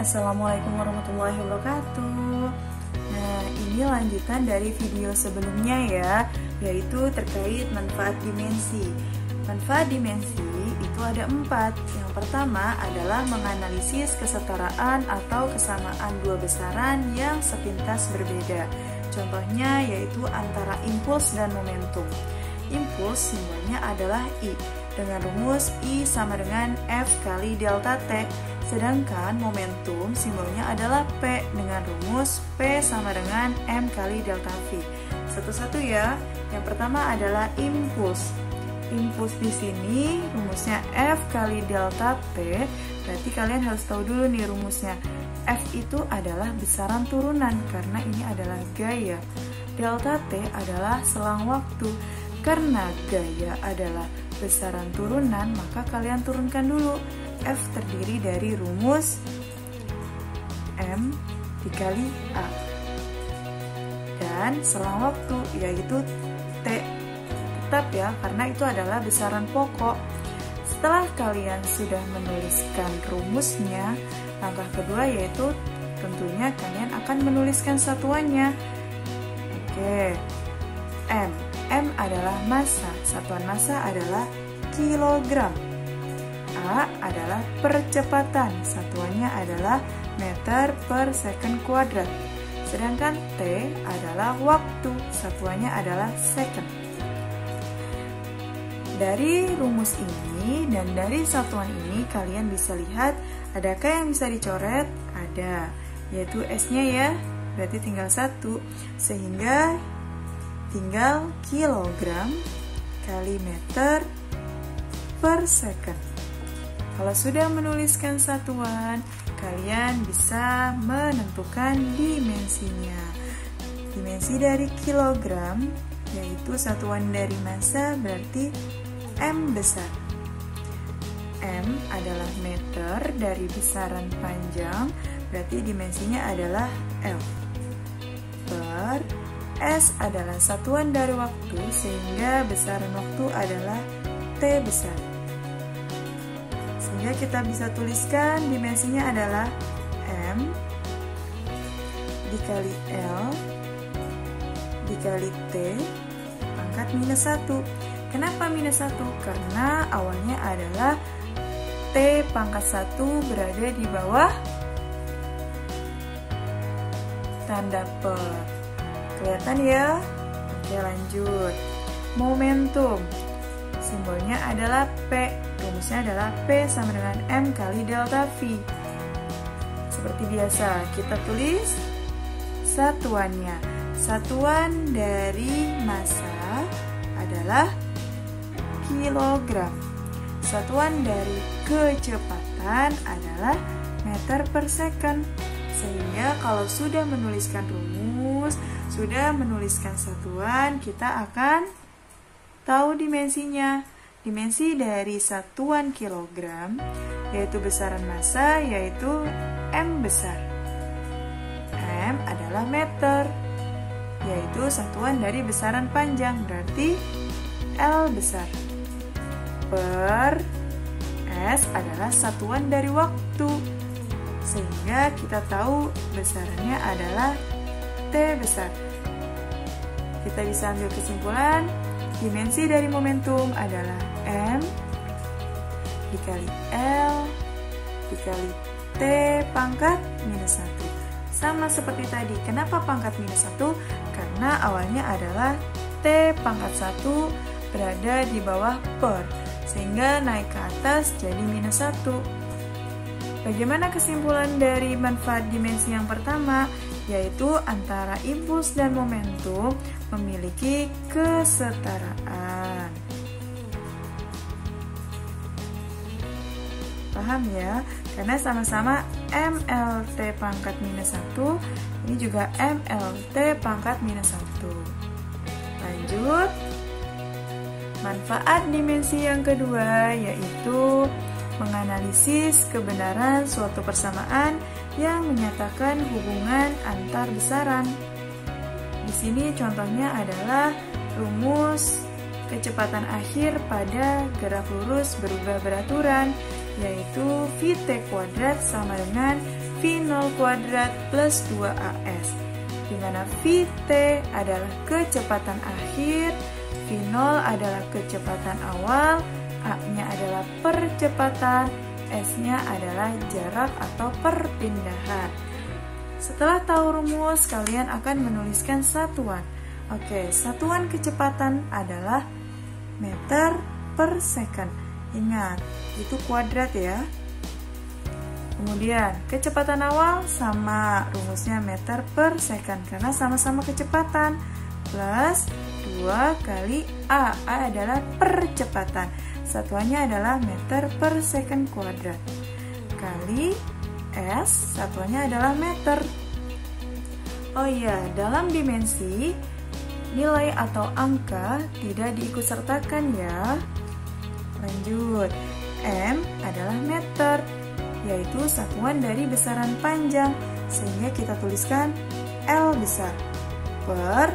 Assalamualaikum warahmatullahi wabarakatuh. Nah, ini lanjutan dari video sebelumnya ya, yaitu terkait manfaat dimensi. Manfaat dimensi itu ada 4. Yang pertama adalah menganalisis kesetaraan atau kesamaan dua besaran yang sepintas berbeda. Contohnya yaitu antara impuls dan momentum. Impuls simbolnya adalah I dengan rumus I sama dengan F kali delta T. Sedangkan momentum simbolnya adalah P dengan rumus P sama dengan M kali delta V. Satu-satu ya. Yang pertama adalah impuls. Impuls di sini rumusnya F kali delta T. Berarti kalian harus tahu dulu nih rumusnya. F itu adalah besaran turunan karena ini adalah gaya. Delta T adalah selang waktu. Karena gaya adalah besaran turunan, maka kalian turunkan dulu. F terdiri dari rumus M dikali A. Dan selang waktu, yaitu T. Tetap ya, karena itu adalah besaran pokok. Setelah kalian sudah menuliskan rumusnya, langkah kedua yaitu tentunya kalian akan menuliskan satuannya. Oke, M adalah massa, satuan massa adalah kilogram. A adalah percepatan, satuannya adalah meter per second kuadrat. Sedangkan T adalah waktu, satuannya adalah second. Dari rumus ini dan dari satuan ini kalian bisa lihat adakah yang bisa dicoret? Ada, yaitu S-nya ya, berarti tinggal 1, sehingga tinggal kilogram kali meter per second. Kalau sudah menuliskan satuan, kalian bisa menentukan dimensinya. Dimensi dari kilogram, yaitu satuan dari massa, berarti M besar. M adalah meter dari besaran panjang, berarti dimensinya adalah L. Per S adalah satuan dari waktu, sehingga besaran waktu adalah T besar. Sehingga kita bisa tuliskan dimensinya adalah M dikali L dikali T pangkat minus 1. Kenapa minus 1? Karena awalnya adalah T pangkat 1 berada di bawah tanda per. Kelihatan ya? Oke, lanjut. Momentum. Simbolnya adalah P. Rumusnya adalah P sama dengan M kali delta V. Seperti biasa, kita tulis satuannya. Satuan dari massa adalah kilogram. Satuan dari kecepatan adalah meter per second. Sehingga kalau sudah menuliskan rumus, sudah menuliskan satuan, kita akan tahu dimensinya. Dimensi dari satuan kilogram, yaitu besaran massa, yaitu M besar. M adalah meter, yaitu satuan dari besaran panjang, berarti L besar. Per S adalah satuan dari waktu, sehingga kita tahu besarannya adalah T besar. Kita bisa ambil kesimpulan, dimensi dari momentum adalah M dikali L dikali T pangkat minus 1. Sama seperti tadi, kenapa pangkat minus 1? Karena awalnya adalah T pangkat 1 berada di bawah per, sehingga naik ke atas jadi minus 1. Bagaimana kesimpulan dari manfaat dimensi yang pertama? Yaitu antara impuls dan momentum memiliki kesetaraan. Paham ya? Karena sama-sama MLT pangkat minus 1, ini juga MLT pangkat minus 1. Lanjut. Manfaat dimensi yang kedua yaitu menganalisis kebenaran suatu persamaan yang menyatakan hubungan antar besaran. Di sini contohnya adalah rumus kecepatan akhir pada graf lurus berubah beraturan, yaitu VT kuadrat sama dengan V0 kuadrat plus 2AS, di mana Vt adalah kecepatan akhir, V0 adalah kecepatan awal, A-nya adalah percepatan, S-nya adalah jarak atau perpindahan. Setelah tahu rumus, kalian akan menuliskan satuan. Oke, satuan kecepatan adalah meter per second. Ingat, itu kuadrat ya. Kemudian, kecepatan awal sama rumusnya meter per second karena sama-sama kecepatan. Plus 2 kali A. A adalah percepatan. Satuannya adalah meter per second kuadrat. Kali S, satuannya adalah meter. Oh iya, dalam dimensi, nilai atau angka tidak diikutsertakan ya. Lanjut, M adalah meter, yaitu satuan dari besaran panjang, sehingga kita tuliskan L besar. Per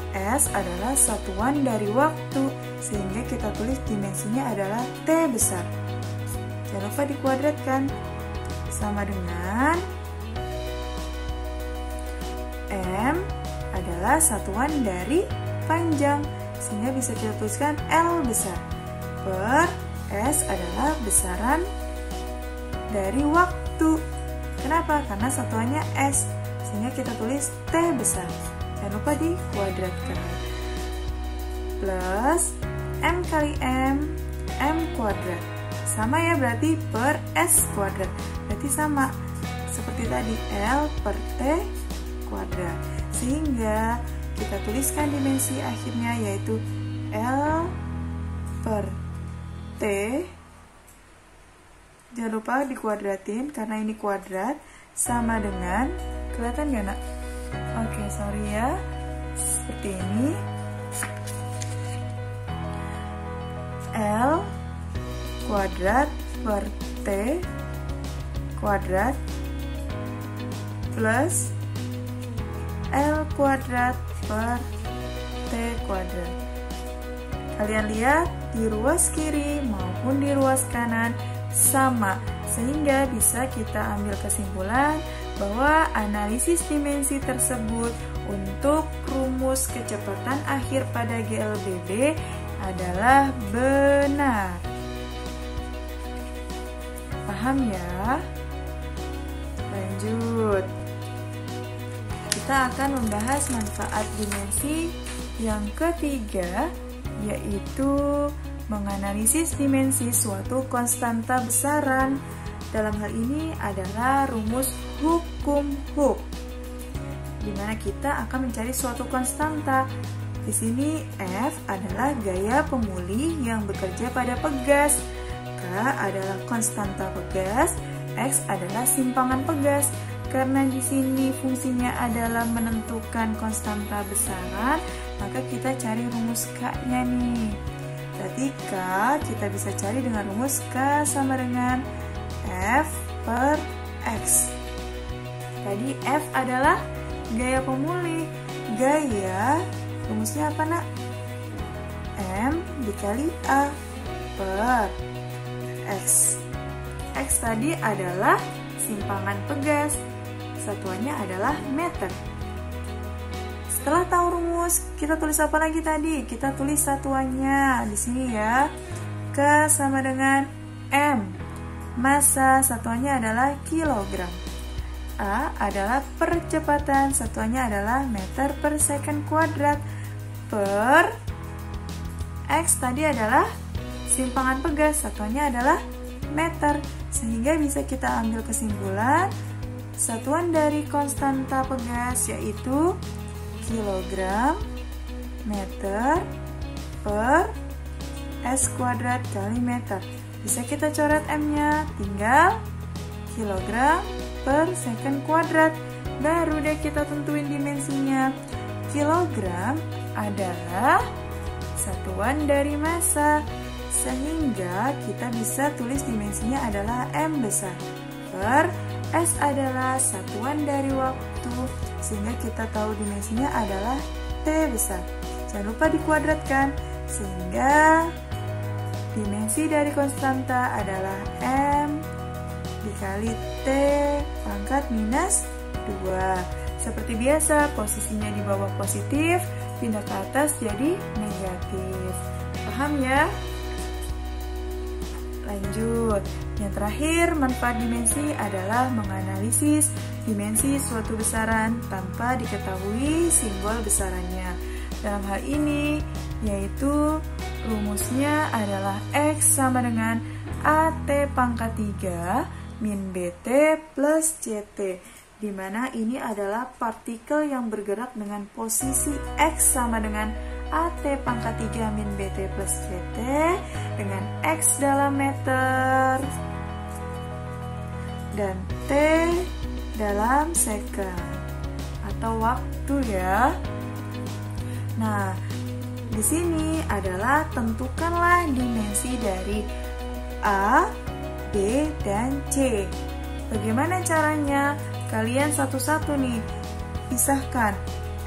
S adalah satuan dari waktu, sehingga kita tulis dimensinya adalah T besar. Jangan lupa dikuadratkan. Sama dengan M adalah satuan dari panjang, sehingga bisa kita tuliskan L besar. Per S adalah besaran dari waktu. Kenapa? Karena satuannya S, sehingga kita tulis T besar. Jangan lupa dikuadratkan. Plus M kali M kuadrat. Sama ya, berarti per S kuadrat. Berarti sama seperti tadi, L per T kuadrat. Sehingga kita tuliskan dimensi akhirnya yaitu L per T. Jangan lupa dikuadratin karena ini kuadrat, sama dengan, kelihatan gak nak? Oke, sorry ya, seperti ini. L kuadrat per T kuadrat plus L kuadrat per T kuadrat. Kalian lihat di ruas kiri maupun di ruas kanan sama, sehingga bisa kita ambil kesimpulan bahwa analisis dimensi tersebut untuk rumus kecepatan akhir pada GLBB adalah benar. Paham ya? Lanjut. Kita akan membahas manfaat dimensi yang ketiga, yaitu menganalisis dimensi suatu konstanta besaran. Dalam hal ini adalah rumus hukum Hooke, di mana kita akan mencari suatu konstanta. Di sini F adalah gaya pemulih yang bekerja pada pegas, K adalah konstanta pegas, X adalah simpangan pegas. Karena di sini fungsinya adalah menentukan konstanta besaran, maka kita cari rumus K-nya nih. Berarti K kita bisa cari dengan rumus K sama dengan F per X. Tadi F adalah gaya pemulih. Gaya, rumusnya apa nak? M dikali A per X. X tadi adalah simpangan pegas. Satuannya adalah meter. Setelah tahu rumus, kita tulis apa lagi tadi? Kita tulis satuannya di sini ya. K sama dengan M. Massa satuannya adalah kilogram. A adalah percepatan, satuannya adalah meter per second kuadrat. Per X tadi adalah simpangan pegas, satuannya adalah meter. Sehingga bisa kita ambil kesimpulan satuan dari konstanta pegas yaitu kilogram meter per S kuadrat kali meter. Bisa kita coret M-nya, tinggal kilogram per second kuadrat. Baru deh kita tentuin dimensinya. Kilogram adalah satuan dari massa, sehingga kita bisa tulis dimensinya adalah M besar. Per S adalah satuan dari waktu, sehingga kita tahu dimensinya adalah T besar. Jangan lupa dikuadratkan, sehingga dimensi dari konstanta adalah M dikali T pangkat minus 2. Seperti biasa, posisinya di bawah positif, pindah ke atas jadi negatif. Paham ya? Lanjut. Yang terakhir, manfaat dimensi adalah menganalisis dimensi suatu besaran tanpa diketahui simbol besarannya. Dalam hal ini, yaitu rumusnya adalah X sama dengan AT pangkat 3 min BT plus CT, di mana ini adalah partikel yang bergerak dengan posisi X sama dengan AT pangkat 3 min BT plus CT dengan X dalam meter dan T dalam second atau waktu ya. Nah, di sini adalah tentukanlah dimensi dari A, B, dan C. Bagaimana caranya? Kalian satu-satu nih, pisahkan.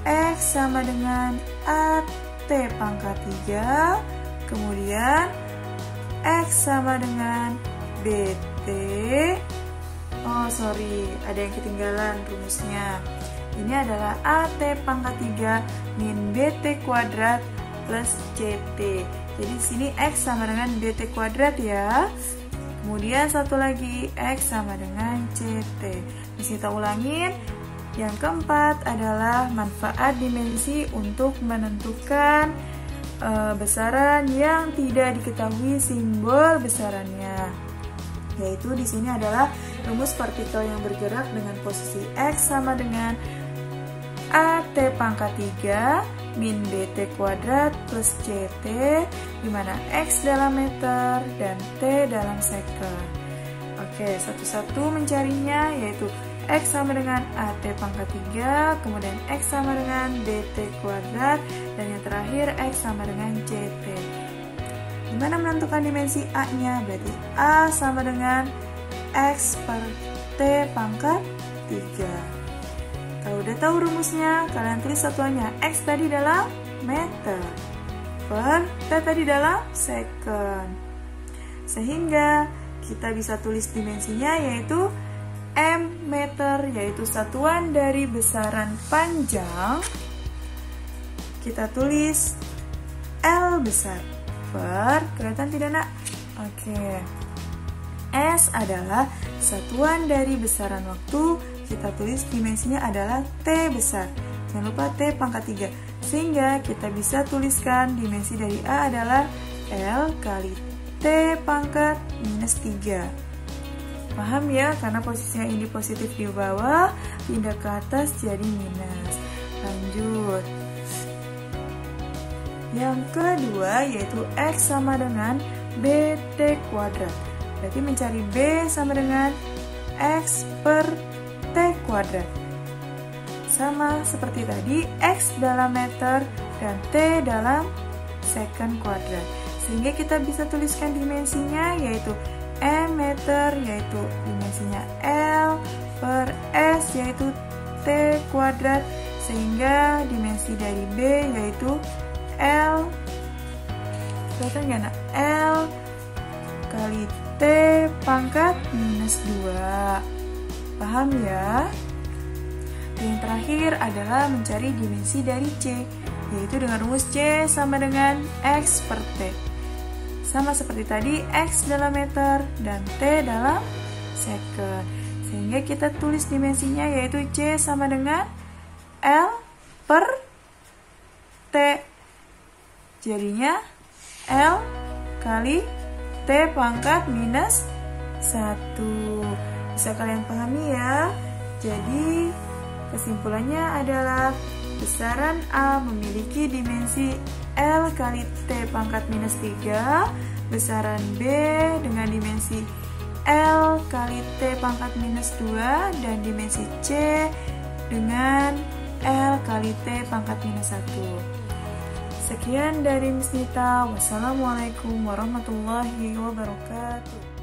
X sama dengan AT pangkat 3, kemudian X sama dengan BT. Oh sorry, ada yang ketinggalan rumusnya. Ini adalah AT pangkat 3 min BT kuadrat plus CT. Jadi di sini X sama dengan BT kuadrat ya. Kemudian satu lagi X sama dengan CT. Bisa kita ulangin. Yang keempat adalah manfaat dimensi untuk menentukan besaran yang tidak diketahui simbol besarannya. Yaitu di sini adalah rumus partikel yang bergerak dengan posisi X sama dengan AT pangkat 3 min BT kuadrat plus CT, di mana X dalam meter dan T dalam second. Oke, satu-satu mencarinya, yaitu X sama dengan AT pangkat 3, kemudian X sama dengan BT kuadrat, dan yang terakhir X sama dengan CT. Gimana menentukan dimensi A-nya? Berarti A sama dengan X per T pangkat 3. Kalau udah tahu rumusnya, kalian tulis satuannya. X tadi dalam meter per T tadi dalam second. Sehingga kita bisa tulis dimensinya yaitu M meter, yaitu satuan dari besaran panjang. Kita tulis L besar per, kelihatan tidak nak? Oke. S adalah satuan dari besaran waktu, kita tulis dimensinya adalah T besar. Jangan lupa T pangkat 3. Sehingga kita bisa tuliskan dimensi dari A adalah L kali T pangkat minus 3. Paham ya? Karena posisinya ini positif di bawah, pindah ke atas jadi minus. Lanjut. Yang kedua yaitu X sama dengan BT kuadrat. Berarti mencari B sama dengan X per T kuadrat. Sama seperti tadi, X dalam meter dan T dalam second kuadrat. Sehingga kita bisa tuliskan dimensinya yaitu M meter, yaitu dimensinya L per S, yaitu T kuadrat. Sehingga dimensi dari B yaitu L, kelihatan gak nak? L kali T pangkat minus 2. Paham ya? Yang terakhir adalah mencari dimensi dari C, yaitu dengan rumus C sama dengan X per T. Sama seperti tadi, X dalam meter dan T dalam second. Sehingga kita tulis dimensinya yaitu C sama dengan L per T. Jadinya L kali T pangkat minus 1. Bisa kalian pahami ya? Jadi kesimpulannya adalah besaran A memiliki dimensi L kali T pangkat minus 3, besaran B dengan dimensi L kali T pangkat minus 2, dan dimensi C dengan L kali T pangkat minus 1. Sekian dari Miss Nita. Wassalamualaikum warahmatullahi wabarakatuh.